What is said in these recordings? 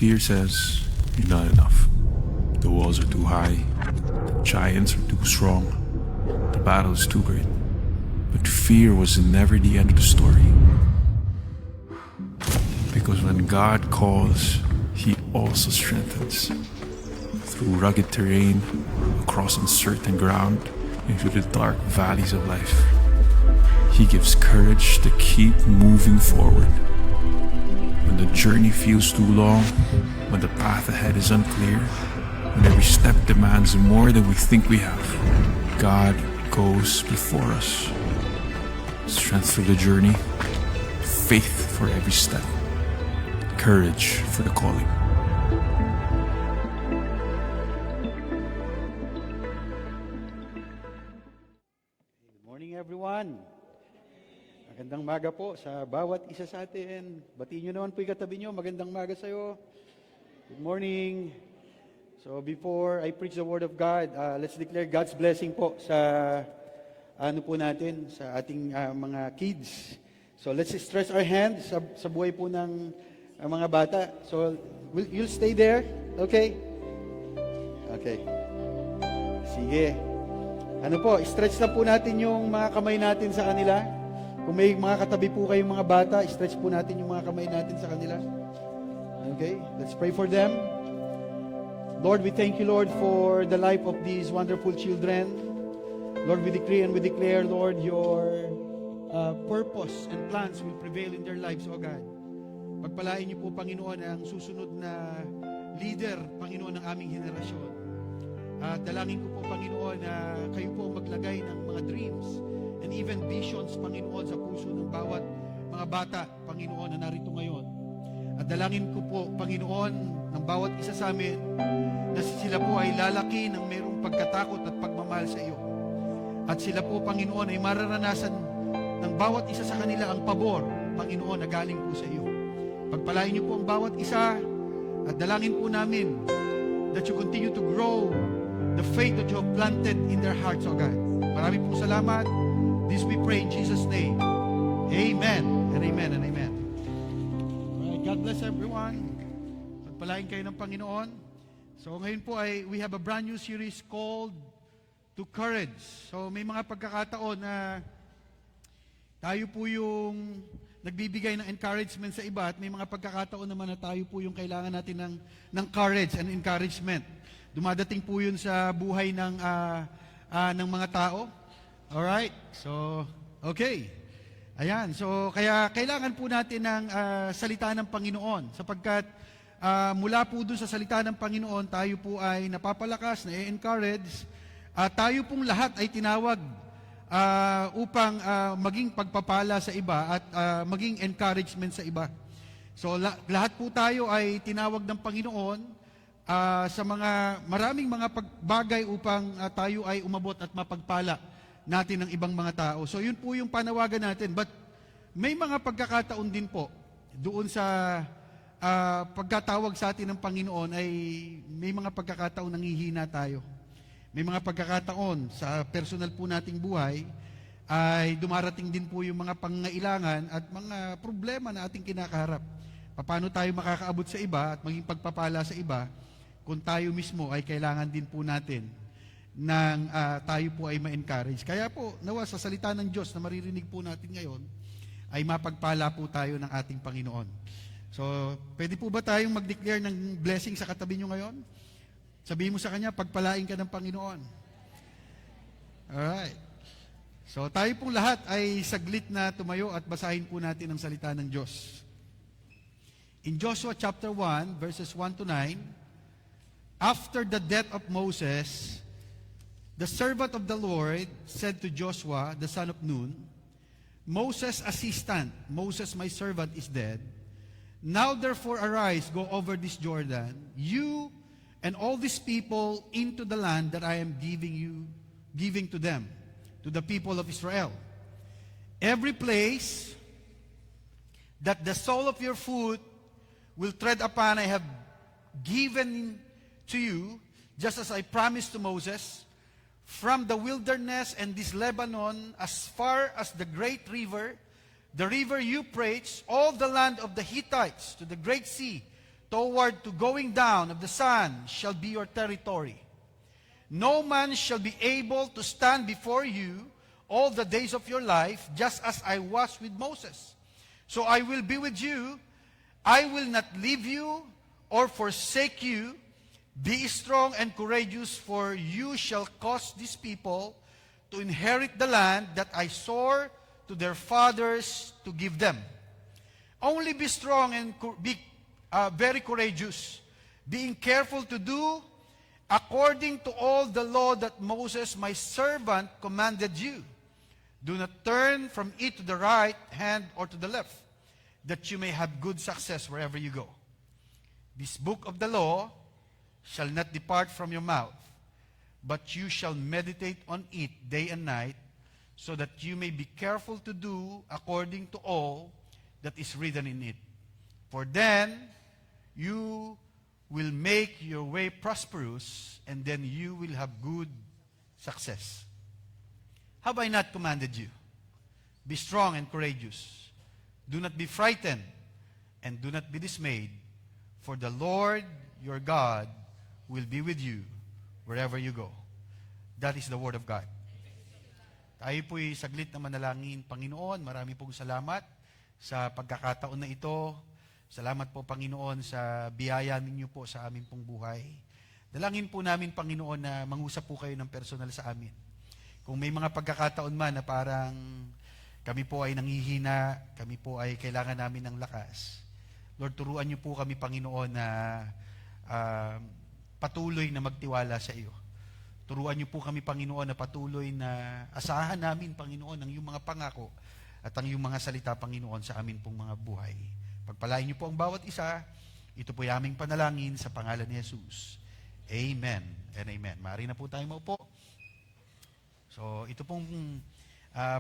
Fear says, you're not enough. The walls are too high. The giants are too strong. The battle is too great. But fear was never the end of the story. Because when God calls, He also strengthens. Through rugged terrain, across uncertain ground, into the dark valleys of life, He gives courage to keep moving forward. When the journey feels too long, when the path ahead is unclear, when every step demands more than we think we have, God goes before us. Strength for the journey, faith for every step, courage for the calling. Good morning, everyone. Magandang maga po sa bawat isa sa atin. Batiin nyo naman po yung katabi nyo. Magandang maga sa'yo. Good morning. So before I preach the Word of God, let's declare God's blessing po sa natin, sa ating mga kids. So let's stretch our hands sa buhay po ng mga bata. So you'll stay there? Okay? Okay. Sige. Stretch lang po natin yung mga kamay natin sa kanila. Kung may mga katabi po kayong mga bata, stretch po natin yung mga kamay natin sa kanila. Okay? Let's pray for them. Lord, we thank you, Lord, for the life of these wonderful children. Lord, we decree and we declare, Lord, your purpose and plans will prevail in their lives, O God. Pagpalain niyo po, Panginoon, ang susunod na leader, Panginoon, ng aming henerasyon. At dalangin ko po, Panginoon, na kayo po ang maglagay ng mga dreams and even visions, Panginoon, sa puso ng bawat mga bata, Panginoon, na narito ngayon. At dalangin ko po, Panginoon, ng bawat isa sa amin, na sila po ay lalaki ng mayroong pagkatakot at pagmamahal sa iyo. At sila po, Panginoon, ay mararanasan ng bawat isa sa kanila ang pabor, Panginoon, na galing po sa iyo. Pagpalain niyo po ang bawat isa at dalangin po namin that you continue to grow the faith that you have planted in their hearts, O God. Maraming pong salamat. This we pray in Jesus' name. Amen and amen and amen. Alright, God bless everyone. Pagpalain kayo ng Panginoon. So ngayon po ay we have a brand new series called To Courage. So may mga pagkakataon na tayo po yung nagbibigay ng encouragement sa iba at may mga pagkakataon naman na tayo po yung kailangan natin ng courage and encouragement. Dumadating po yun sa buhay ng mga tao. Alright? So, okay. Ayan. So, kaya kailangan po natin ng salita ng Panginoon sapagkat mula po dun sa salita ng Panginoon, tayo po ay napapalakas, na-encourage, tayo pong lahat ay tinawag upang maging pagpapala sa iba at maging encouragement sa iba. So, lahat po tayo ay tinawag ng Panginoon sa maraming mga bagay upang tayo ay umabot at mapagpala natin ng ibang mga tao. So yun po yung panawagan natin. But may mga pagkakataon din po doon sa pagkatawag sa atin ng Panginoon ay may mga pagkakataon nanghihina tayo. May mga pagkakataon sa personal po nating buhay ay dumarating din po yung mga pangangailangan at mga problema na ating kinakaharap. Paano tayo makakaabot sa iba at maging pagpapala sa iba kung tayo mismo ay kailangan din po natin nang tayo po ay ma-encourage. Kaya po, nawa sa salita ng Diyos na maririnig po natin ngayon, ay mapagpala po tayo ng ating Panginoon. So, pwede po ba tayong mag-declare ng blessing sa katabi nyo ngayon? Sabihin mo sa kanya, pagpalain ka ng Panginoon. Alright. So, tayo pong lahat ay saglit na tumayo at basahin po natin ang salita ng Diyos. In Joshua chapter 1, verses 1 to 9, after the death of Moses, the servant of the Lord said to Joshua, the son of Nun, Moses' assistant, Moses my servant is dead. Now therefore arise, go over this Jordan, you and all these people into the land that I am giving to them, to the people of Israel. Every place that the sole of your foot will tread upon, I have given to you, just as I promised to Moses, from the wilderness and this Lebanon, as far as the great river, the river Euphrates, all the land of the Hittites, to the great sea, toward to going down of the sun shall be your territory. No man shall be able to stand before you all the days of your life, just as I was with Moses. So I will be with you. I will not leave you or forsake you. Be strong and courageous, for you shall cause these people to inherit the land that I swore to their fathers to give them. Only be strong and be very courageous, being careful to do according to all the law that Moses my servant commanded you. Do not turn from it to the right hand or to the left, that you may have good success wherever you go. This book of the law shall not depart from your mouth, but you shall meditate on it day and night, so that you may be careful to do according to all that is written in it. For then you will make your way prosperous, and then you will have good success. Have I not commanded you? Be strong and courageous. Do not be frightened, and do not be dismayed, for the Lord your God will be with you wherever you go. That is the Word of God. Tayo po'y saglit na manalangin. Panginoon, marami pong salamat sa pagkakataon na ito. Salamat po, Panginoon, sa biyaya ninyo po sa amin pong buhay. Dalangin po namin, Panginoon, na mangusap po kayo ng personal sa amin. Kung may mga pagkakataon man na parang kami po ay nanghihina, kami po ay kailangan namin ng lakas, Lord, turuan niyo po kami, Panginoon, na patuloy na magtiwala sa iyo. Turuan niyo po kami, Panginoon, na patuloy na asahan namin, Panginoon, ang iyong mga pangako at ang iyong mga salita, Panginoon, sa amin pong mga buhay. Pagpalain niyo po ang bawat isa. Ito po yung aming panalangin sa pangalan ni Jesus. Amen and amen. Maaari na po tayo maupo. So, ito pong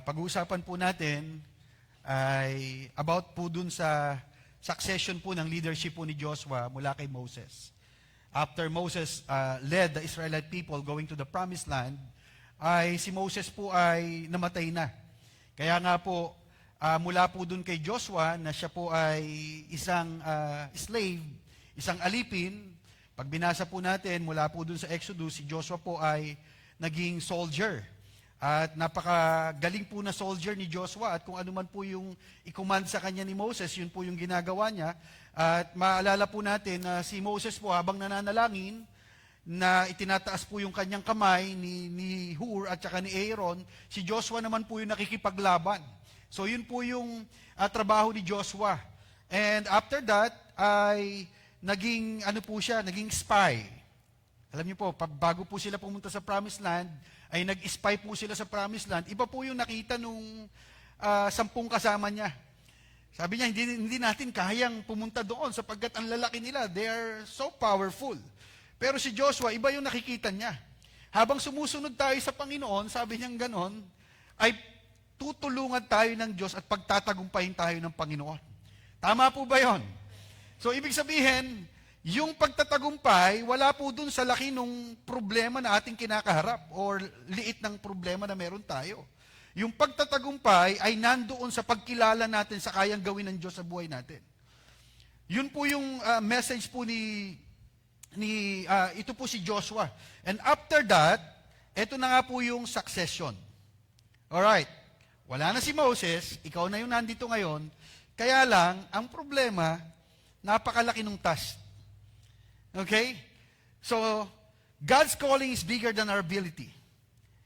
pag-uusapan po natin ay about po dun sa succession po ng leadership po ni Joshua mula kay Moses. After Moses led the Israelite people going to the promised land, ay si Moses po ay namatay na. Kaya nga po, mula po dun kay Joshua na siya po ay isang slave, isang alipin, pag binasa po natin mula po dun sa Exodus, si Joshua po ay naging soldier. At napakagaling po na soldier ni Joshua, at kung ano man po yung i-command sa kanya ni Moses, yun po yung ginagawa niya. At maalala po natin na si Moses po habang nananalangin, na itinataas po yung kanyang kamay ni Hur at saka ni Aaron, si Joshua naman po yung nakikipaglaban. So yun po yung trabaho ni Joshua. And after that, ay naging naging spy. Alam niyo po, bago po sila pumunta sa Promised Land, ay nag-spy po sila sa Promised Land. Iba po yung nakita nung 10 kasama niya. Sabi niya, hindi natin kayang pumunta doon sapagkat ang lalaki nila, they are so powerful. Pero si Joshua, iba yung nakikita niya. Habang sumusunod tayo sa Panginoon, sabi niyang ganon, ay tutulungan tayo ng Diyos at pagtatagumpayin tayo ng Panginoon. Tama po ba yon? So, ibig sabihin, yung pagtatagumpay, wala po dun sa laki nung problema na ating kinakaharap or liit ng problema na meron tayo. Yung pagtatagumpay ay nandoon sa pagkilala natin sa kayang gawin ng Diyos sa buhay natin. Yun po yung message po ito po si Joshua. And after that, ito na nga po yung succession. Alright, wala na si Moses, ikaw na yung nandito ngayon, kaya lang, ang problema, napakalaki ng task. Okay? So, God's calling is bigger than our ability.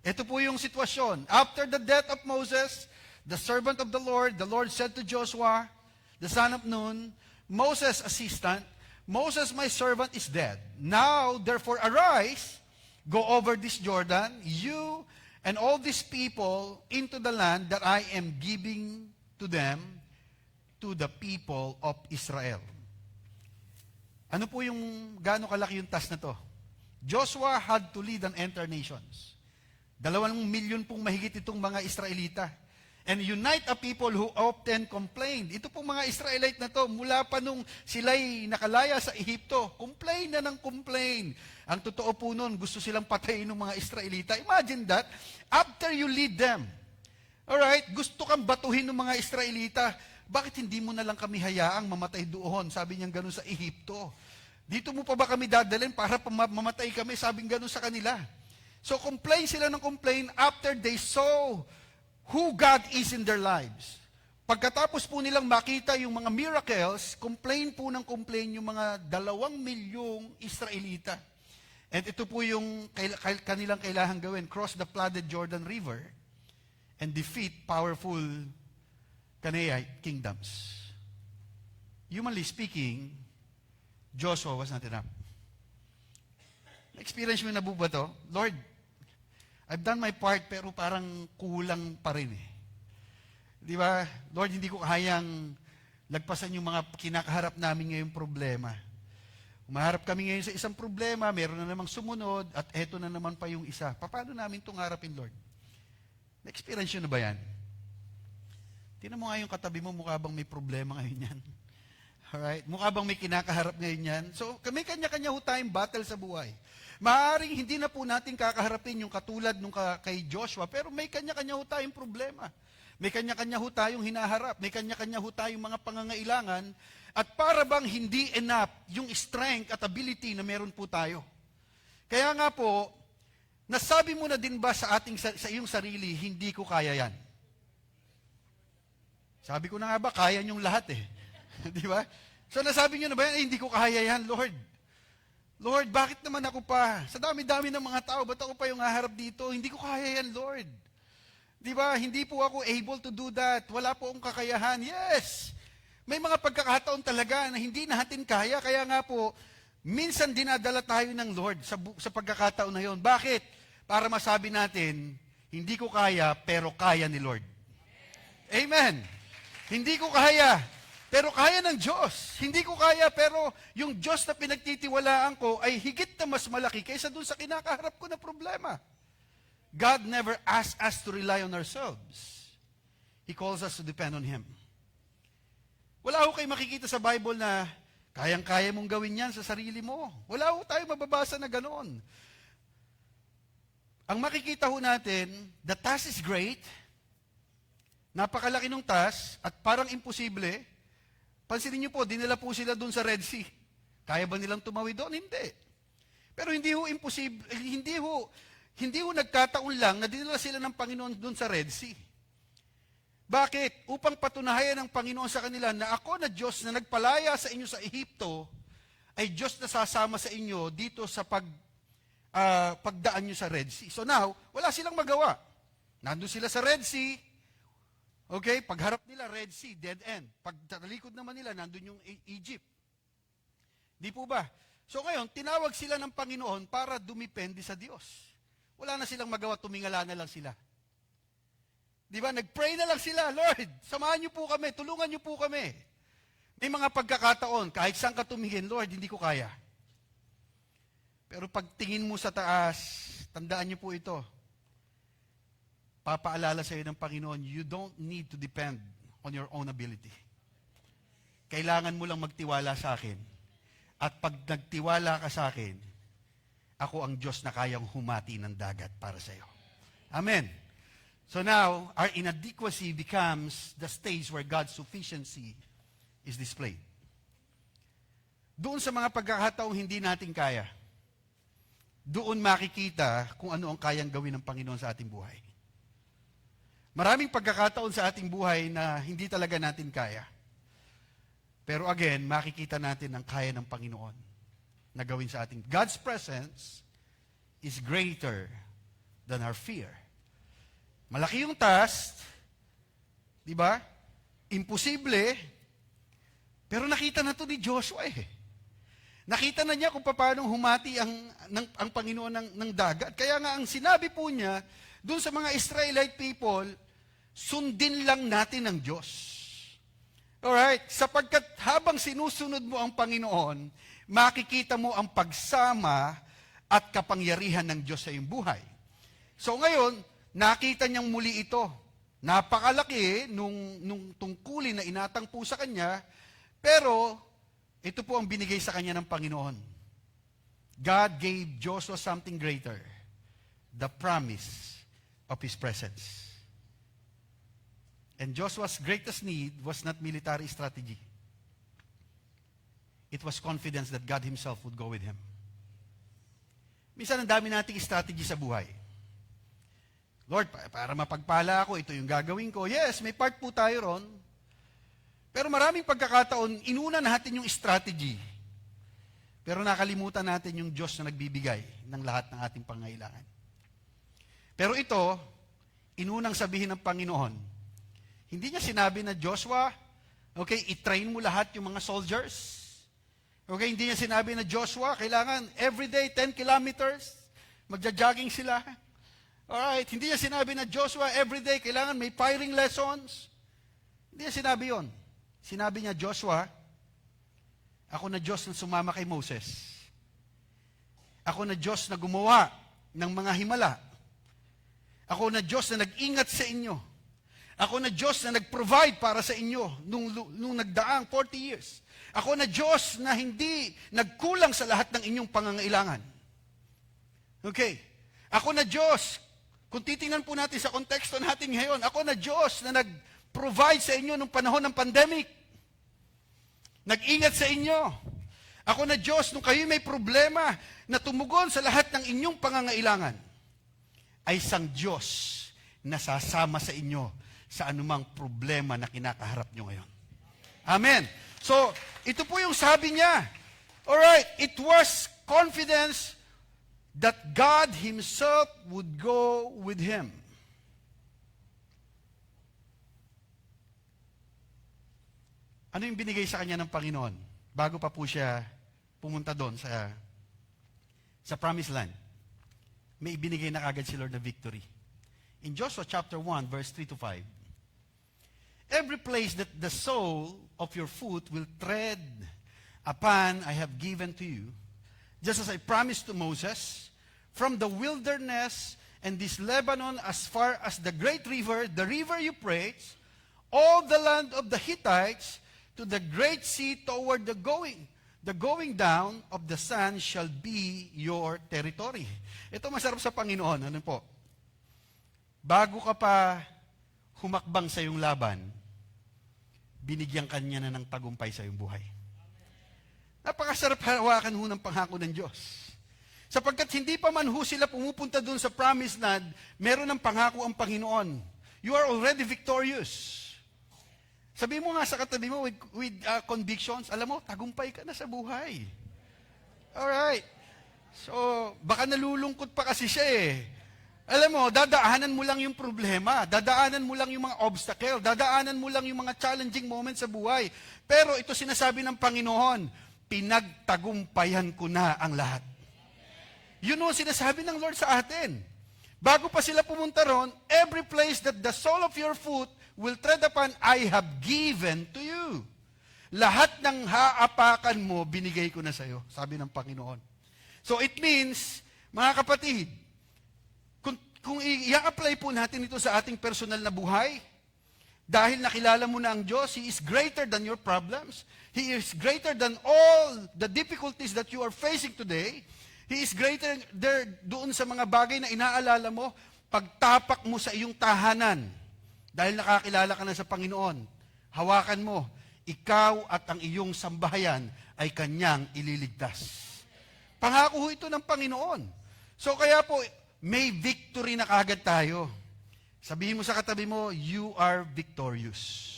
Ito po yung sitwasyon. After the death of Moses, the servant of the Lord said to Joshua, the son of Nun, Moses' assistant, Moses, my servant, is dead. Now, therefore, arise, go over this Jordan, you and all these people, into the land that I am giving to them, to the people of Israel. Ano po yung gaano kalaki yung task na to? Joshua had to lead and enter nations. 2 milyon pong mahigit itong mga Israelita. And unite a people who often complained. Ito pong mga Israelite na to, mula pa nung sila'y nakalaya sa Ehipto, complain na ng complain. Ang totoo po nun, gusto silang patayin ng mga Israelita. Imagine that, after you lead them, Alright, gusto kang batuhin ng mga Israelita. Bakit hindi mo na lang kami hayaang mamatay doon? Sabi niya gano'n sa Ehipto. Dito mo pa ba kami dadalhin para mamatay kami? Sabing gano'n sa kanila. So complain sila ng complain after they saw who God is in their lives. Pagkatapos po nilang makita yung mga miracles, complain po ng complain yung mga 2,000,000 Israelita. And ito po yung kanilang kailangan gawin, cross the flooded Jordan River and defeat powerful Canaanite kingdoms. Humanly speaking, Joshua was not enough. Experience mo na po ba to? Lord, I've done my part pero parang kulang pa rin eh. Di ba? Lord, hindi ko kayang lagpasan yung mga kinakaharap namin ngayong problema. Umaharap kami ngayon sa isang problema, meron na namang sumunod, at eto na naman pa yung isa. Paano namin itong harapin, Lord? Na-experience nyo na ba yan? Tingnan mo nga yung katabi mo, mukha bang may problema ngayon yan? Alright? Mukha bang may kinakaharap ngayon yan? So, kami kanya-kanya ho tayong battle sa buhay. Maaaring hindi na po natin kakaharapin yung katulad nung kay Joshua, pero may kanya-kanya ho tayong problema. May kanya-kanya ho tayong hinaharap. May kanya-kanya ho tayong mga pangangailangan. At para bang hindi enough yung strength at ability na meron po tayo. Kaya nga po, nasabi mo na din ba sa iyong sarili, hindi ko kaya yan? Sabi ko na nga ba, kaya niyong lahat eh. Di ba? So nasabi niyo na ba yan, hindi ko kaya yan, Lord. Lord, bakit naman ako pa? Sa dami-dami ng mga tao, ba't ako pa yung haharap dito? Hindi ko kaya yan, Lord. Di ba? Hindi po ako able to do that. Wala po akong kakayahan. Yes! May mga pagkakataon talaga na hindi natin kaya. Kaya nga po, minsan dinadala tayo ng Lord sa pagkakataon na yon. Bakit? Para masabi natin, hindi ko kaya, pero kaya ni Lord. Amen. Hindi ko kaya, pero kaya ng Diyos. Hindi ko kaya, pero yung Diyos na pinagtitiwalaan ko ay higit na mas malaki kaysa dun sa kinakaharap ko na problema. God never asks us to rely on ourselves. He calls us to depend on Him. Wala ho kayo makikita sa Bible na kayang-kaya mong gawin yan sa sarili mo. Wala ho tayo mababasa na ganoon. Ang makikita ho natin, the task is great, napakalaki ng task, at parang imposible. Pansinin niyo po, dinala po sila doon sa Red Sea. Kaya ba nilang tumawid doon? Hindi. Pero hindi ho imposible, hindi ho nagkataon lang na dinala sila ng Panginoon doon sa Red Sea. Bakit? Upang patunayan ng Panginoon sa kanila na ako na Diyos na nagpalaya sa inyo sa Ehipto, ay Diyos na sasama sa inyo dito sa pagdaan nyo sa Red Sea. So now, wala silang magawa. Nandun sila sa Red Sea, okay, pagharap nila, Red Sea, dead end. Pag talikod naman nila, nandun yung Egypt. Di po ba? So ngayon, tinawag sila ng Panginoon para dumipende sa Diyos. Wala na silang magawa, tumingala na lang sila. Di ba? Nag-pray na lang sila, Lord, samahan niyo po kami, tulungan niyo po kami. May mga pagkakataon, kahit saan ka tumingin, Lord, hindi ko kaya. Pero pag tingin mo sa taas, tandaan niyo po ito, papaalala sa iyo ng Panginoon, you don't need to depend on your own ability. Kailangan mo lang magtiwala sa akin. At pag nagtiwala ka sa akin, ako ang Diyos na kayang humati ng dagat para sa iyo. Amen. So now, our inadequacy becomes the stage where God's sufficiency is displayed. Doon sa mga pagkakataong hindi natin kaya, doon makikita kung ano ang kayang gawin ng Panginoon sa ating buhay. Maraming pagkakataon sa ating buhay na hindi talaga natin kaya. Pero again, makikita natin ang kaya ng Panginoon na gawin sa ating. God's presence is greater than our fear. Malaki yung task, di ba? Imposible, pero nakita na to ni Joshua eh. Nakita na niya kung paano humati ang Panginoon ng dagat. Kaya nga ang sinabi po niya, dun sa mga Israelite people, sundin lang natin ang Diyos. Alright? Sapagkat habang sinusunod mo ang Panginoon, makikita mo ang pagsama at kapangyarihan ng Diyos sa iyong buhay. So ngayon, nakita niyang muli ito. Napakalaki nung tungkulin na inatang po sa kanya, pero ito po ang binigay sa kanya ng Panginoon. God gave Joshua something greater, the promise of His presence. And Joshua's greatest need was not military strategy. It was confidence that God Himself would go with him. Minsan ang dami nating strategy sa buhay. Lord, para mapagpala ako, ito yung gagawin ko. Yes, may part po tayo ron. Pero maraming pagkakataon, inuna natin yung strategy. Pero nakalimutan natin yung Diyos na nagbibigay ng lahat ng ating pangangailangan. Pero ito, inunang sabihin ng Panginoon, hindi niya sinabi na, Joshua, okay, i-train mo lahat yung mga soldiers. Okay, hindi niya sinabi na, Joshua, kailangan everyday 10 kilometers, magja-jogging sila. Alright, hindi niya sinabi na, Joshua, everyday kailangan may firing lessons. Hindi niya sinabi yon. Sinabi niya, Joshua, ako na Diyos na sumama kay Moses. Ako na Diyos na gumawa ng mga himala. Ako na Diyos na nag-ingat sa inyo. Ako na Diyos na nag-provide para sa inyo nung nagdaang 40 years. Ako na Diyos na hindi nagkulang sa lahat ng inyong pangangailangan. Okay. Ako na Diyos. Kung titingnan po natin sa konteksto natin ngayon, ako na Diyos na nag-provide sa inyo nung panahon ng pandemic. Nag-ingat sa inyo. Ako na Diyos nung kayo may problema na tumugon sa lahat ng inyong pangangailangan. Ay isang Diyos na sasama sa inyo sa anumang problema na kinakaharap nyo ngayon. Amen. So, ito po yung sabi niya. Alright, it was confidence that God Himself would go with him. Ano yung binigay sa kanya ng Panginoon bago pa po siya pumunta doon sa Promised Land? May ibinigay na kagad si Lord na victory. In Joshua chapter 1, verse 3 to 5, every place that the sole of your foot will tread upon I have given to you, just as I promised to Moses, from the wilderness and this Lebanon as far as the great river, the river Euphrates, all the land of the Hittites, to the great sea toward the going down of the sun shall be your territory. Ito masarap sa Panginoon. Ano po? Bago ka pa humakbang sa iyong laban, binigyan kanya na ng tagumpay sa iyong buhay. Napakasarap hawakan ho ng pangako ng Diyos. Sapagkat hindi pa man ho sila pumupunta doon sa promised land, meron ng pangako ang Panginoon. You are already victorious. Sabi mo nga sa katabi mo with convictions, alam mo, tagumpay ka na sa buhay. Alright. So, baka nalulungkot pa kasi siya eh. Alam mo, dadaanan mo lang yung problema, dadaanan mo lang yung mga obstacle, dadaanan mo lang yung mga challenging moments sa buhay. Pero ito sinasabi ng Panginoon, pinagtagumpayan ko na ang lahat. Yun o sinasabi ng Lord sa atin. Bago pa sila pumunta ron, every place that the sole of your foot will tread upon, I have given to you. Lahat ng haapakan mo, binigay ko na sa iyo, sabi ng Panginoon. So it means, mga kapatid, kung i-apply po natin ito sa ating personal na buhay, dahil nakilala mo na ang Diyos, He is greater than your problems. He is greater than all the difficulties that you are facing today. He is greater doon sa mga bagay na inaalala mo, pagtapak mo sa iyong tahanan, dahil nakakilala ka na sa Panginoon, hawakan mo, ikaw at ang iyong sambahayan ay Kanyang ililigtas. Pangako ito ng Panginoon. So kaya po, may victory na kagad tayo. Sabihin mo sa katabi mo, you are victorious.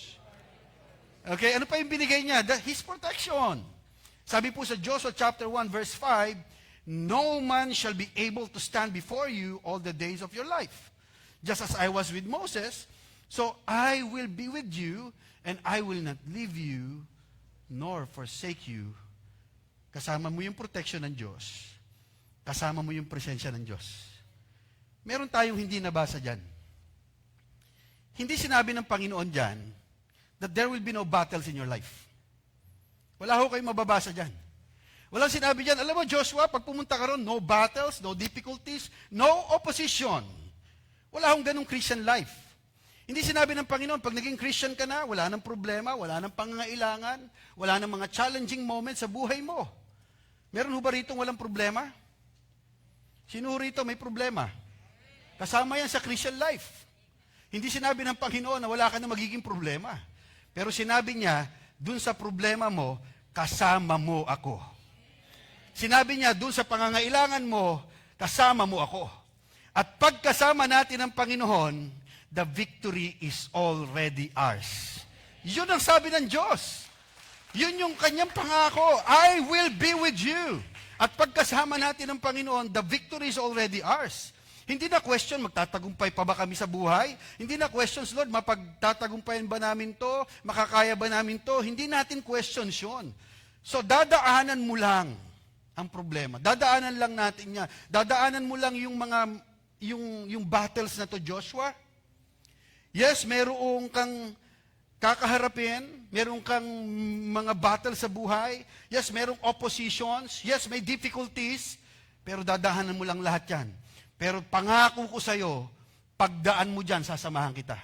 Okay, ano pa yung binigay niya? His protection. Sabi po sa Joshua chapter 1 verse 5, no man shall be able to stand before you all the days of your life. Just as I was with Moses, so I will be with you, and I will not leave you, nor forsake you. Kasama mo yung protection ng Diyos. Kasama mo yung presensya ng Diyos. Meron tayong hindi nabasa dyan. Hindi sinabi ng Panginoon dyan that there will be no battles in your life. Wala ho kayong mababasa dyan. Walang sinabi dyan, alam mo Joshua, pag pumunta ka ron, no battles, no difficulties, no opposition. Wala hong ganong Christian life. Hindi sinabi ng Panginoon, pag naging Christian ka na, wala nang problema, wala nang pangangailangan, wala nang mga challenging moments sa buhay mo. Meron ho ba rito walang problema? Sino rito may problema? Kasama yan sa Christian life. Hindi sinabi ng Panginoon na wala ka na magiging problema. Pero sinabi niya, dun sa problema mo, kasama mo ako. Sinabi niya, dun sa pangangailangan mo, kasama mo ako. At pagkasama natin ang Panginoon, the victory is already ours. Yun ang sabi ng Diyos. Yun yung kanyang pangako. I will be with you. At pagkasama natin ang Panginoon, the victory is already ours. Hindi na question, magtatagumpay pa ba kami sa buhay? Hindi na questions, Lord, mapagtatagumpayan ba namin to? Makakaya ba namin to? Hindi natin questions yun. So, dadaanan mo lang ang problema. Dadaanan lang natin niya. Dadaanan mo lang yung mga, yung battles na to, Joshua. Yes, merong kang kakaharapin. Meron kang mga battles sa buhay. Yes, merong oppositions. Yes, may difficulties. Pero dadaanan mo lang lahat yan. Pero pangako ko sa'yo, pagdaan mo dyan, sasamahan kita.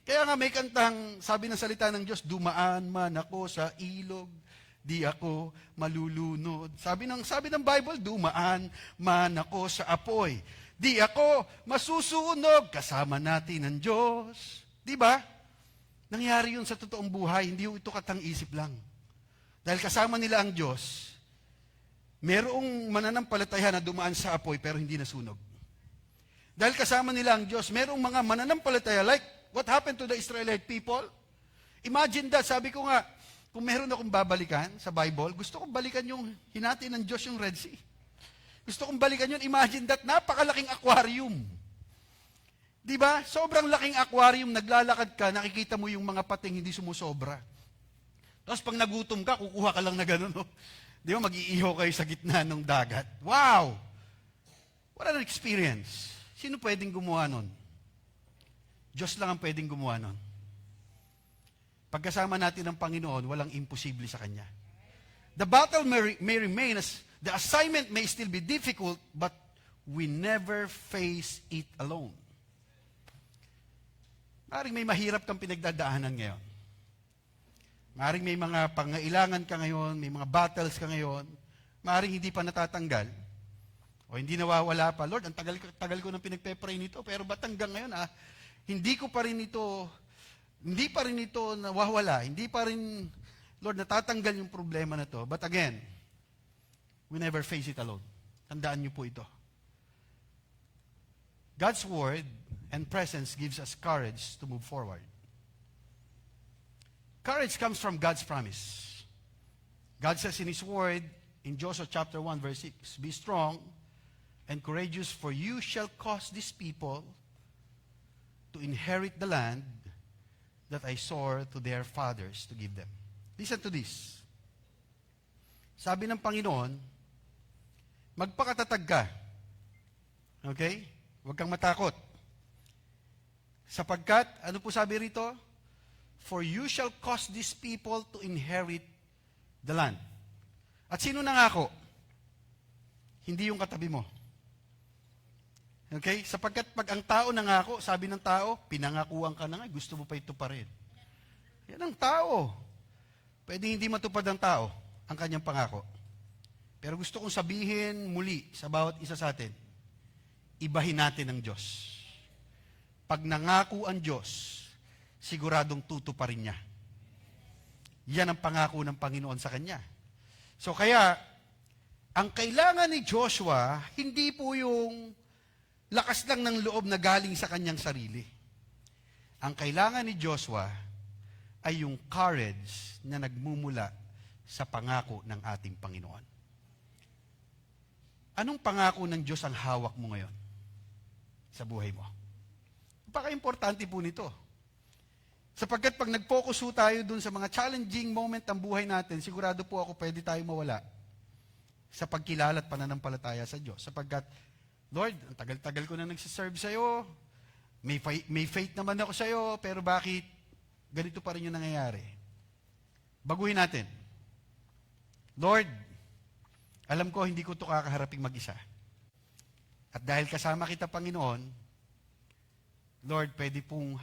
Kaya nga may kantang, sabi ng salita ng Diyos, dumaan man ako sa ilog, di ako malulunod. Sabi ng Bible, dumaan man ako sa apoy, di ako masusunog, kasama natin ang Diyos. Di ba? Nangyari yun sa totoong buhay, hindi ito katang-isip lang. Dahil kasama nila ang Diyos, merong mananampalataya na dumaan sa apoy pero hindi nasunog. Dahil kasama nila ang Diyos, merong mga mananampalataya like what happened to the Israelite people. Imagine that, sabi ko nga, kung meron akong babalikan sa Bible, gusto kong balikan yung hinati ng Diyos yung Red Sea. Gusto kong balikan yun, imagine that, napakalaking aquarium. Di ba? Sobrang laking aquarium, naglalakad ka, nakikita mo yung mga pating hindi sumusobra. Tapos pag nagutom ka, kukuha ka lang na gano'n. No? Di ba, mag-iiho kayo sa gitna ng dagat. Wow! What an experience. Sino pwedeng gumawa nun? Diyos lang ang pwedeng gumawa nun. Pagkasama natin ng Panginoon, walang imposible sa Kanya. The battle may remain, the assignment may still be difficult, but we never face it alone. Maring may mahirap kang pinagdadaanan ngayon. Maring may mga pangailangan ka ngayon, may mga battles ka ngayon, maring hindi pa natatanggal, o hindi nawawala pa. Lord, ang tagal ko nang pinagpe-pray nito, pero ba't hanggang ngayon, hindi pa rin ito nawawala, hindi pa rin, Lord, natatanggal yung problema na to. But again, we never face it alone. Tandaan niyo po ito. God's word and presence gives us courage to move forward. Courage comes from God's promise. God says in His word, in Joshua chapter 1, verse 6, be strong and courageous, for you shall cause these people to inherit the land that I swore to their fathers to give them. Listen to this. Sabi ng Panginoon, magpakatatag ka. Okay? Huwag kang matakot. Sapagkat, ano po sabi rito? For you shall cause these people to inherit the land. At sino nangako? Hindi yung katabi mo. Okay? Sapagkat pag ang tao nangako, sabi ng tao, pinangakuan ka na nga, gusto mo pa ito pa rin. Yan ang tao. Pwede hindi matupad ng tao ang kanyang pangako. Pero gusto kong sabihin muli sa bawat isa sa atin, ibahin natin ang Diyos. Pag nangako ang Diyos, siguradong tutuparin niya. Yan ang pangako ng Panginoon sa kanya. So kaya, ang kailangan ni Joshua, hindi po yung lakas lang ng loob na galing sa kanyang sarili. Ang kailangan ni Joshua ay yung courage na nagmumula sa pangako ng ating Panginoon. Anong pangako ng Diyos ang hawak mo ngayon sa buhay mo? Napaka-importante po nito. Sapagkat pag nag-focus po tayo dun sa mga challenging moment ng buhay natin, sigurado po ako pwede tayo mawala sa pagkilala at pananampalataya sa Diyos. Sapagkat, Lord, ang tagal-tagal ko na nagsiserve sa'yo, may faith naman ako sa'yo, pero bakit ganito pa rin yung nangyayari? Baguhin natin. Lord, alam ko hindi ko ito kakaharaping mag-isa. At dahil kasama kita, Panginoon, Lord, pwede pong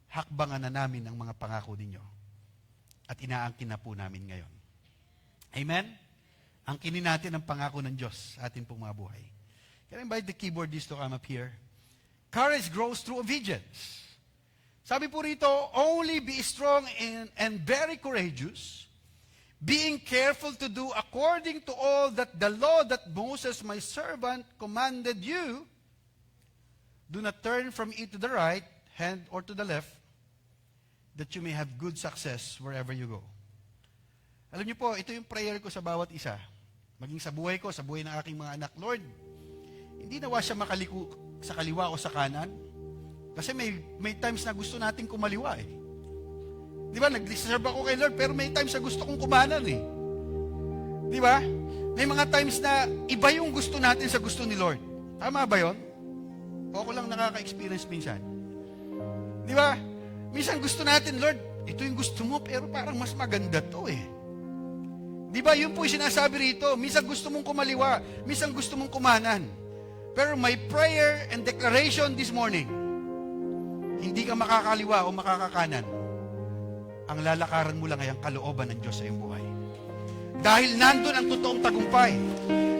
hakbangan na namin ang mga pangako ninyo. At inaangkin na po namin ngayon. Amen? Angkinin natin ang pangako ng Diyos sa ating pong mga buhay. Can I invite the keyboardist to come up here? Courage grows through obedience. Sabi po rito, only be strong and very courageous, being careful to do according to all that the law that Moses my servant commanded you. Do not turn from it to the right hand or to the left, that you may have good success wherever you go. Alam niyo po, ito yung prayer ko sa bawat isa. Maging sa buhay ko, sa buhay ng aking mga anak. Lord, hindi nawa siya makaliko sa kaliwa o sa kanan. Kasi may times na gusto natin kumaliwa eh. Di ba? Nag-serve ako kay Lord, pero may times na gusto kong kumanan eh. Di ba? May mga times na iba yung gusto natin sa gusto ni Lord. Tama ba yon? O ako lang nakaka-experience minsan. Di ba? Minsan gusto natin, Lord, ito yung gusto mo, pero parang mas maganda to eh. Di ba? Yun po yung sinasabi rito. Minsan gusto mong kumaliwa, minsan gusto mong kumanan. Pero my prayer and declaration this morning, hindi ka makakaliwa o makakakanan. Ang lalakaran mo lang ay ang kalooban ng Diyos sa iyong buhay. Dahil nandun ang totoong tagumpay.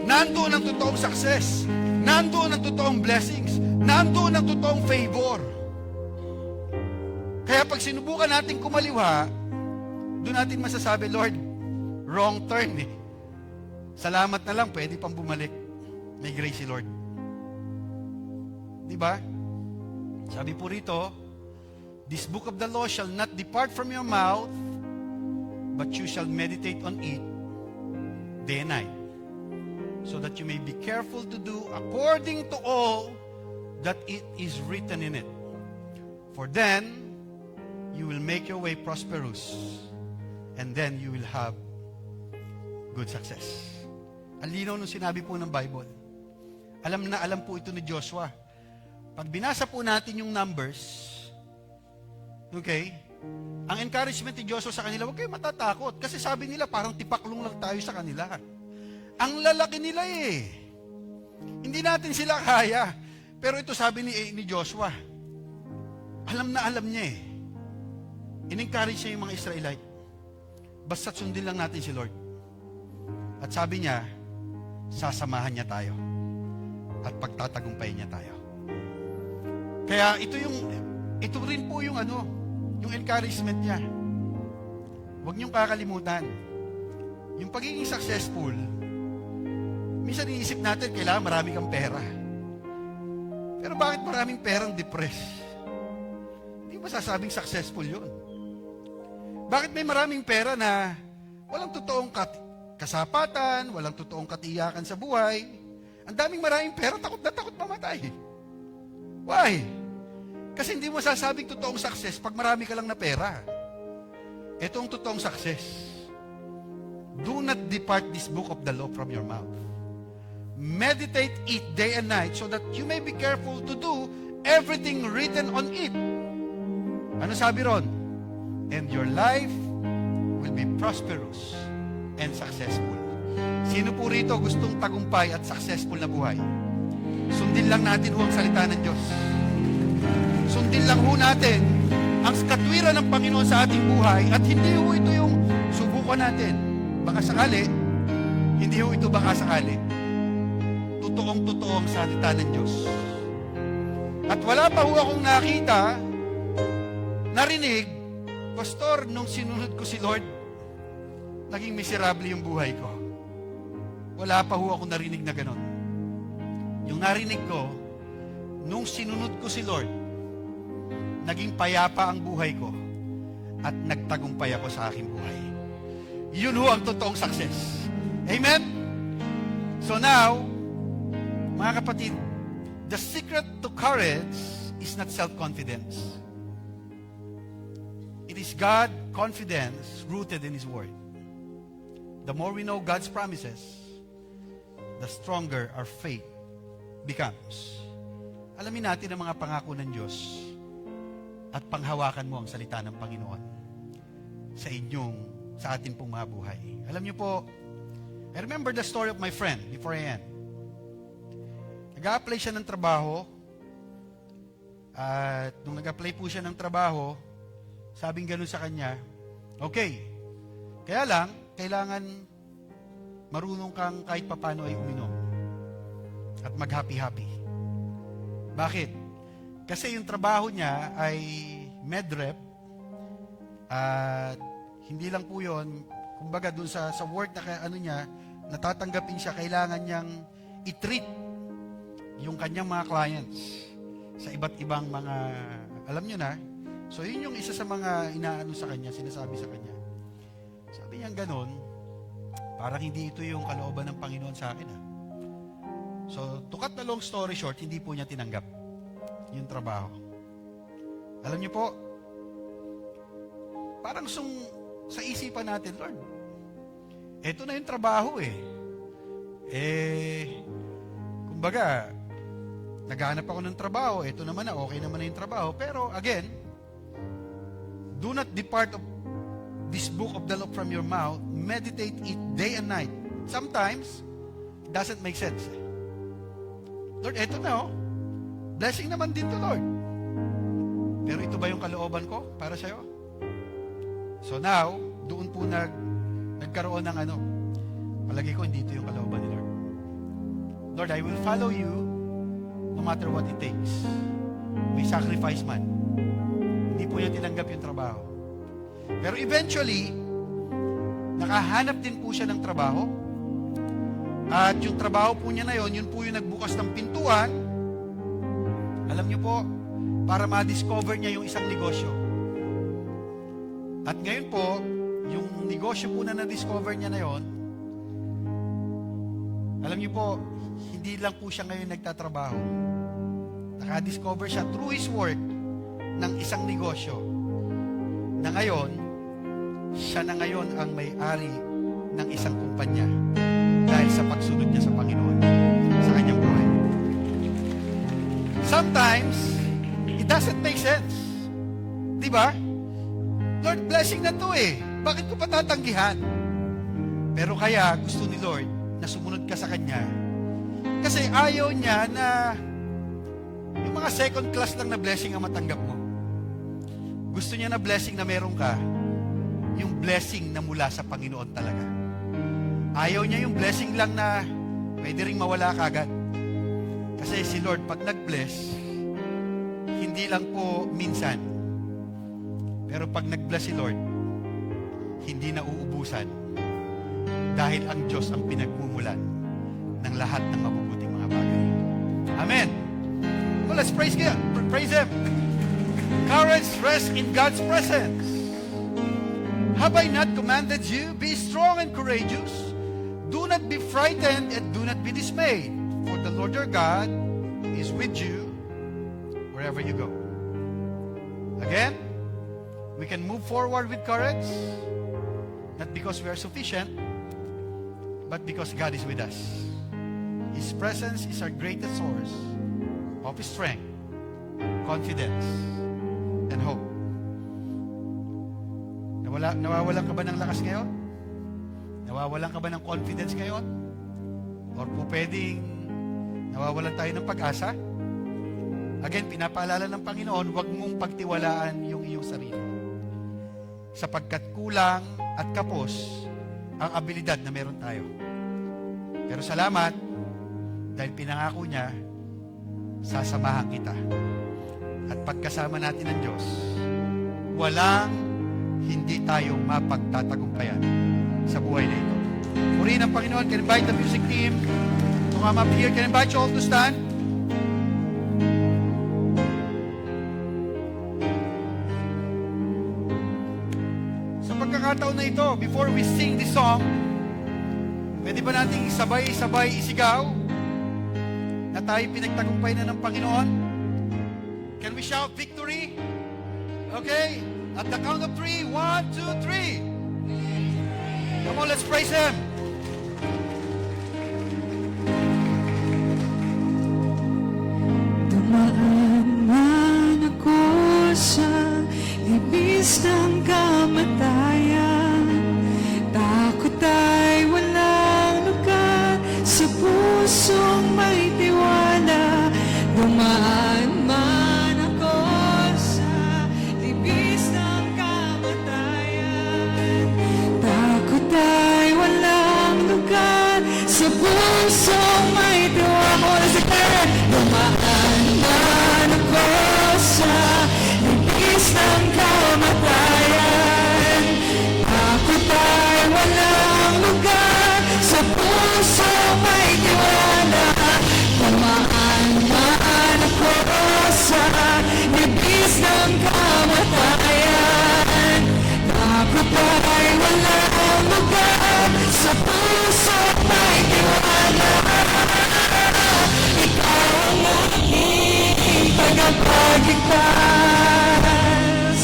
Nandun ang totoong success. Nandun ang totoong blessings. Nandun ang totoong favor. Kaya pag sinubukan natin kumaliwa, doon natin masasabi, Lord, wrong turn eh. Salamat na lang, pwede pang bumalik. May grace si Lord. Diba? Sabi po rito, this book of the law shall not depart from your mouth, but you shall meditate on it day and night, so that you may be careful to do according to all that it is written in it. For then, you will make your way prosperous, and then you will have good success. Ang linaw nung sinabi po ng Bible. Alam na alam po ito ni Joshua. Pag binasa po natin yung Numbers, okay, ang encouragement ni Joshua sa kanila, huwag kayo matatakot. Kasi sabi nila, parang tipaklong lang tayo sa kanila. Ang lalaki nila eh. Hindi natin sila kaya. Pero ito sabi ni Joshua, alam na alam niya eh. In-encourage niya yung mga Israelite. Basta sundin lang natin si Lord. At sabi niya, sasamahan niya tayo. At pagtatagumpay niya tayo. Kaya ito rin po yung yung encouragement niya. Huwag niyong kakalimutan. Yung pagiging successful, minsan iniisip natin, kailangan marami kang pera. Pero bakit maraming perang depressed? Hindi masasabing successful yun. Bakit may maraming pera na walang totoong kasapatan, walang totoong katiyakan sa buhay? Ang daming maraming pera, takot na takot mamatay. Why? Kasi hindi mo sasabing totoong success pag marami ka lang na pera. Ito ang totoong success. Do not depart this book of the law from your mouth. Meditate it day and night so that you may be careful to do everything written on it. Ano sabi ron? And your life will be prosperous and successful. Sino po rito gustong tagumpay at successful na buhay? Sundin lang natin ang salita ng Diyos. Sundin lang ho natin ang katwiran ng Panginoon sa ating buhay at hindi ho ito yung subukan natin. Baka sakali, hindi ho ito baka sakali. Totoong-totoo ang salita ng Diyos. At wala pa ho akong nakita, narinig, Pastor, nung sinunod ko si Lord, naging miserable yung buhay ko. Wala pa ho akong narinig na ganon. Yung narinig ko, nung sinunod ko si Lord, naging payapa ang buhay ko at nagtagumpay ako sa aking buhay. Yun ho ang totoong success. Amen? So now, mga kapatid, the secret to courage is not self-confidence. It is God confidence rooted in His Word. The more we know God's promises, the stronger our faith becomes. Alamin natin ang mga pangako ng Diyos at panghawakan mo ang salita ng Panginoon sa atin pong mga buhay. Alam niyo po, I remember the story of my friend before I end. Nag-a-apply siya ng trabaho at nung nag-apply po siya ng trabaho, sabing ganun sa kanya, okay, kaya lang, kailangan marunong kang kahit papano ay uminom at mag-happy-happy. Bakit? Kasi yung trabaho niya ay medrep. At hindi lang po yun, kumbaga dun sa work na natatanggapin siya, kailangan niyang i-treat yung kanyang mga clients sa iba't ibang mga, alam nyo na, so yun yung isa sa mga inaano sa kanya, sinasabi sa kanya. Sabi niya ganon, parang hindi ito yung kalooban ng Panginoon sa akin. So, to cut the long story short, hindi po niya tinanggap yung trabaho. Alam niyo po, parang sa isipan natin, Lord, eto na yung trabaho kumbaga, naghahanap ako ng trabaho, eto naman na, okay naman na yung trabaho. Pero again, do not depart of this book of the law from your mouth, meditate it day and night. Sometimes, it doesn't make sense. Lord, eto na blessing naman din to, Lord. Pero ito ba yung kalooban ko para sa'yo? So now, doon po nagkaroon ng palagi ko hindi ito yung kalooban ni Lord. Lord, I will follow you no matter what it takes. May sacrifice man. Hindi po niya tinanggap yung trabaho. Pero eventually, nakahanap din po siya ng trabaho. At yung trabaho po niya na yun po yung nagbukas ng pintuan. Alam niyo po, para ma-discover niya yung isang negosyo. At ngayon po, yung negosyo po na na-discover niya na yon, alam niyo po, hindi lang po siya ngayon nagtatrabaho. Naka-discover siya through his work ng isang negosyo na ngayon, siya na ngayon ang may-ari ng isang kumpanya dahil sa pagsunod niya sa Panginoon sa kanyang buhay. Sometimes, it doesn't make sense. Di ba? Lord, blessing na to Bakit ko pa tatanggihan? Pero kaya gusto ni Lord na sumunod ka sa Kanya. Kasi ayaw niya na yung mga second class lang na blessing ang matanggap mo. Gusto niya na blessing na meron ka, yung blessing na mula sa Panginoon talaga. Ayaw niya yung blessing lang na pwede ring mawala kagad. Kasi si Lord, pag nag-bless, hindi lang po minsan. Pero pag nag-bless si Lord, hindi na uubusan. Dahil ang Diyos ang pinagmumulan ng lahat ng mabubuting mga bagay. Amen. Well, let's praise God. Praise Him. Courage, rest in God's presence. Have I not commanded you? Be strong and courageous. Do not be frightened and do not be dismayed. For the Lord your God is with you wherever you go. Again, we can move forward with courage, not because we are sufficient, but because God is with us. His presence is our greatest source of strength, confidence, and hope. Nawawalan ka ba ng lakas ngayon? Nawawalan ka ba ng confidence ngayon? Or po pwedeng nawawalan tayo ng pag-asa? Again, pinapaalala ng Panginoon, huwag mong pagtiwalaan yung iyong sarili. Sapagkat kulang at kapos ang abilidad na meron tayo. Pero salamat, dahil pinangako niya, sasamahan kita. At pagkasama natin ng Diyos, walang hindi tayo mapagtatagumpayan sa buhay na ito. Purihin ang Panginoon. Can invite the music team to come up here. Can invite you all to stand. Sa pagkakataon na ito, before we sing this song, pwede ba nating sabay-sabay isigaw na tayo pinagtagumpay na ng Panginoon? Can we shout victory? Okay? At the count of 3, 1, 2, 3. Come on, let's praise Him. Dumaan man ako sa libis ng kamatayan, takot ay walang lugar sa pusong may tiwala. Dumaan man ako sa libis ng kamatayan, takot ay walang lugar sa pusong may tiwala. Dumaan man ako sa libis ng kamatayan. Takot ay walang lugar, sa puso may tiwala. Tamaan man ako sa nibis ng kamatayan. Takot ay walang lugar, sa puso may tiwala. Ikaw ang aking tagapagligtas.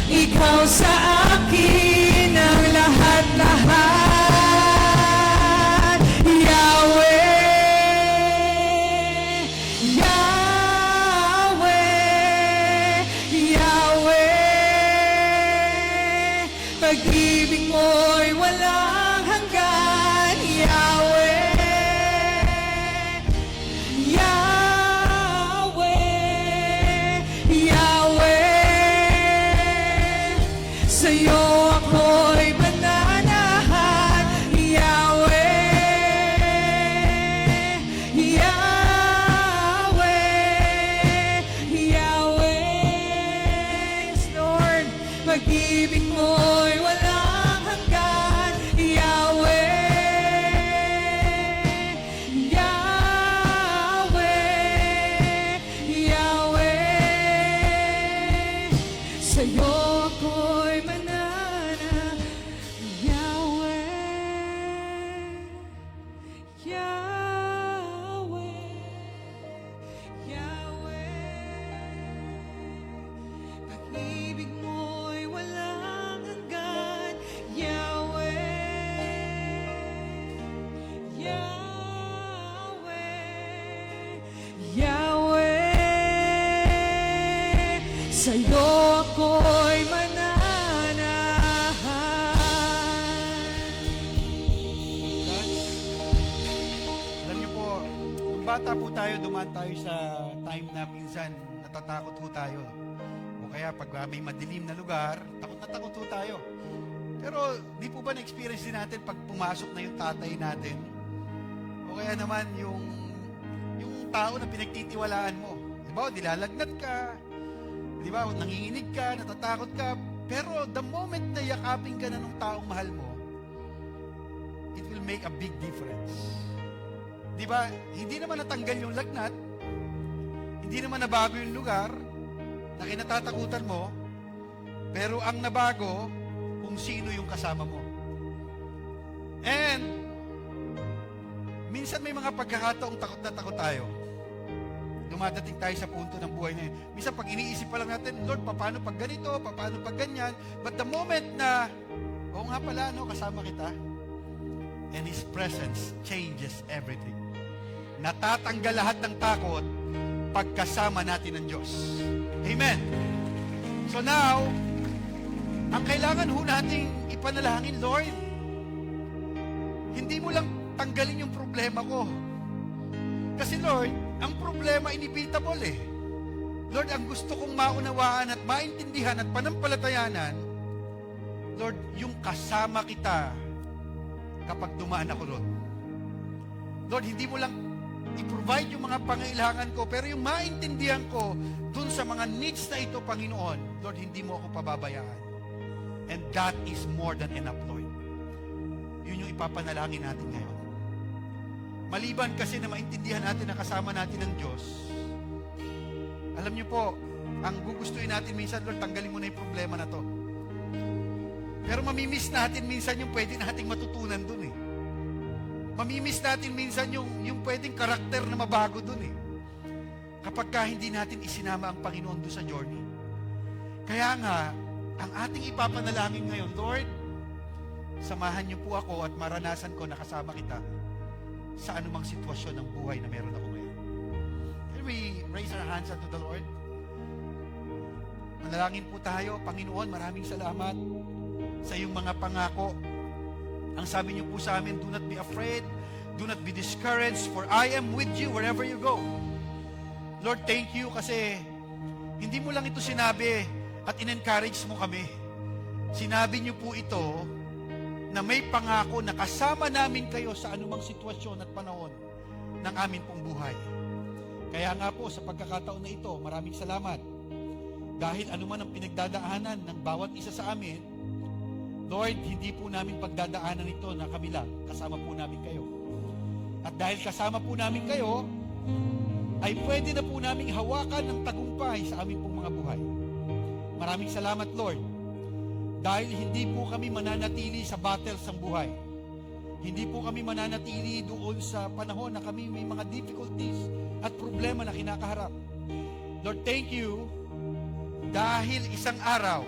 Ikaw sa akin ang lahat-lahat. Yahweh, Yahweh, Yahweh. Pag-ibig mo'y walang hanggan. Yahweh, Yahweh, Yahweh. Sa'yo ako'y mananahan. Yahweh, Yahweh, Yahweh. Yes, Lord, pag-ibig mo'y walang hanggan. Yahweh, Yahweh, Yahweh. Sa'yo ako'y manana. Yahweh, Yahweh, Yahweh. Pag-ibig mo'y walang hanggan. Yahweh, Yahweh, Yahweh. Sa'yo ako'y mananahan. Alam niyo po, nung bata po tayo, dumaan tayo sa time na minsan natatakot po tayo. O kaya pag may madilim na lugar, takot po tayo. Pero di po ba na-experience din natin pag pumasok na yung tatay natin? O kaya naman yung tao na pinagtitiwalaan mo. Di ba, nilalagnat ka, di ba, nanginginig ka, natatakot ka, pero the moment na yakapin ka na ng taong mahal mo, it will make a big difference. Di ba, hindi naman natanggal yung lagnat, hindi naman nabago yung lugar na kinatatakutan mo, pero ang nabago, kung sino yung kasama mo. And, minsan may mga pagkakataong takot na takot tayo. Dumadating tayo sa punto ng buhay na yun. Minsan pag iniisip pa lang natin, Lord, paano pag ganito, paano pag ganyan, but the moment na, oo nga pala, no, kasama kita, and His presence changes everything. Natatanggal lahat ng takot pagkasama natin ng Diyos. Amen. So now, ang kailangan ho nating ipanalangin, Lord, hindi mo lang tanggalin yung problema ko. Kasi Lord, ang problema inevitable eh. Lord, ang gusto kong maunawaan at maintindihan at panampalatayanan, Lord, yung kasama kita kapag dumaan ako ron. Lord, hindi mo lang i-provide yung mga pangailangan ko, pero yung maintindihan ko dun sa mga needs na ito, Panginoon, Lord, hindi mo ako pababayaan. And that is more than enough, Lord. Yun yung ipapanalangin natin ngayon. Maliban kasi na maintindihan natin na kasama natin ng Diyos, alam niyo po, ang gugustuhin natin minsan, Lord, tanggalin mo na yung problema na to. Pero mamimiss natin minsan yung pwede nating matutunan dun eh. Mamimiss natin minsan yung pwedeng karakter na mabago dun eh. Kapag ka hindi natin isinama ang Panginoon doon sa journey. Kaya nga, ang ating ipapanalangin ngayon, Lord, samahan niyo po ako at maranasan ko na kasama kita sa anumang sitwasyon ng buhay na meron ako ngayon. Can we raise our hands unto the Lord? Manalangin po tayo. Panginoon, maraming salamat sa iyong mga pangako. Ang sabi niyo po sa amin, do not be afraid, do not be discouraged, for I am with you wherever you go. Lord, thank you kasi hindi mo lang ito sinabi at in-encourage mo kami. Sinabi niyo po ito na may pangako na kasama namin kayo sa anumang sitwasyon at panahon ng amin pong buhay. Kaya nga po, sa pagkakataon na ito, maraming salamat. Dahil anuman ang pinagdadaanan ng bawat isa sa amin, Lord, hindi po namin pagdadaanan ito na kami lang, kasama po namin kayo. At dahil kasama po namin kayo, ay pwede na po naming hawakan ng tagumpay sa aming pong mga buhay. Maraming salamat, Lord, dahil hindi po kami mananatili sa battles ng buhay. Hindi po kami mananatili doon sa panahon na kami may mga difficulties at problema na kinakaharap. Lord, thank you dahil isang araw,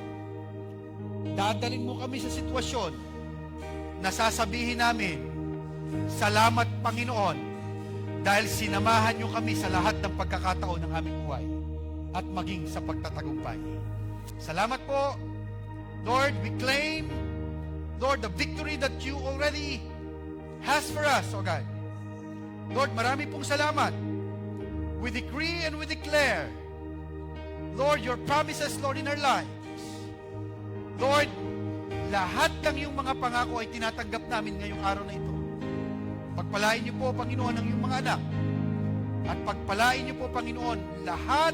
dadalhin mo kami sa sitwasyon na sasabihin namin, salamat Panginoon, dahil sinamahan niyo kami sa lahat ng pagkakataon ng aming buhay at maging sa pagtatagumpay. Salamat po, Lord, we claim, Lord, the victory that you already has for us, O God. Lord, marami pong salamat. We decree and we declare, Lord, your promises, Lord, in our lives. Lord, lahat ng iyong mga pangako ay tinatanggap namin ngayong araw na ito. Pagpalain niyo po, Panginoon, ang iyong mga anak. At pagpalain niyo po, Panginoon, lahat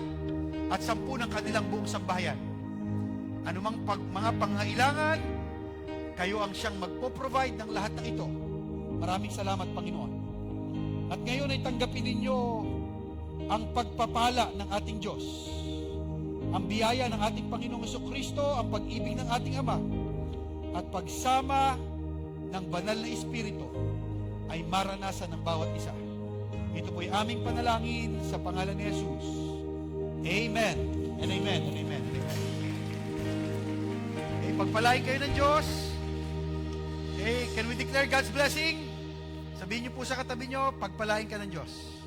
at 10 ng kanilang buong sambahayan. Anumang mga pangailangan, kayo ang siyang magpo-provide ng lahat ng ito. Maraming salamat, Panginoon. At ngayon ay tanggapin ninyo ang pagpapala ng ating Diyos, ang biyaya ng ating Panginoong Jesucristo, ang pag-ibig ng ating Ama, at pagsama ng banal na Espiritu ay maranasan ng bawat isa. Ito po'y aming panalangin sa pangalan ni Jesus. Amen. And amen. And amen. And amen. Okay, pagpalain kayo ng Diyos. Okay, can we declare God's blessing? Sabihin niyo po sa katabi niyo, pagpalain ka ng Diyos.